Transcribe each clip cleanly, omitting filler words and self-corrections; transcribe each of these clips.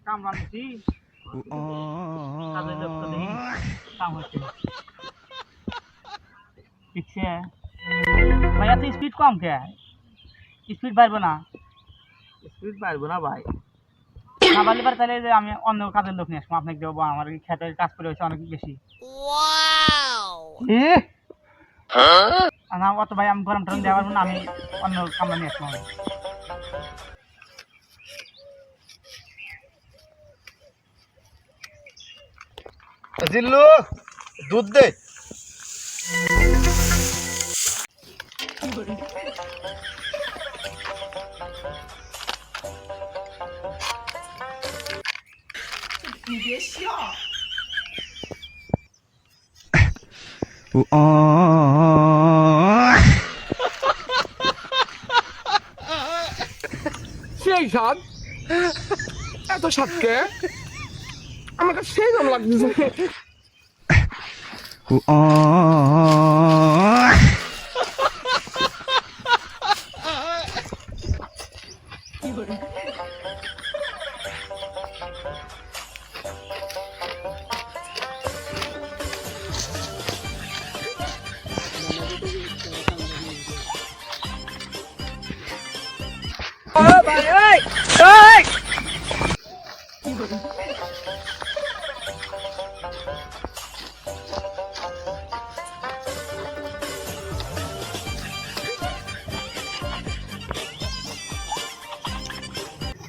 কামড়া নিছি কাজে লোক তো দেখি কাম হচ্ছে ঠিকছে ভাই এত স্পিড কম কে স্পিড বাড়বো না ভাই না বাড়লে পারে তাহলে যে আমি অন্য কাজের লোক নিয়ে আসবো আপনাকে দেবো আমার খেতে কাজ করে হচ্ছে অনেক বেশি না অত ভাই আমি গরম টরম দেওয়া পারবো না আমি অন্য কামড়া নিয়ে আসবো আমি জিল্লু দুধ দে সেই স্বাদ এত স্বাদকে আমাকে সেই দাম লাগতেছে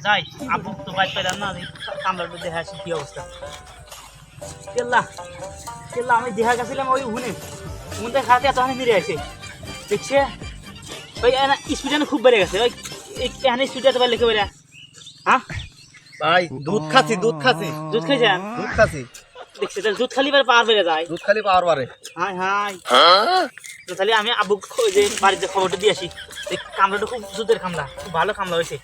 যাই আবু তো বাইক পেলাম না কামড়ার দেখা আসি কি অবস্থা কেল্লা কেল্লা আমি দেখা গেছিলাম ওই উনে খাতে এত হানি ফিরে আছে দেখছে ওই স্পিড খুব বেড়ে গেছে ওই এখানে স্পিড এত বেড়ে লেখে বেড়ে হ্যাঁ ভাই দুধ খাচ্ছি দুধ খাইছেন দুধ খাচ্ছি দেখছে তাহলে দুধ খালি পাওয়ার বেড়ে যায় দুধ খালি পাওয়ার বারে হাই হাই তো তাহলে আমি আবু যে বাড়িতে খবরটা দিয়ে আসি কামড়াটা খুব দুধের কামড়া খুব ভালো কামড়া হয়েছে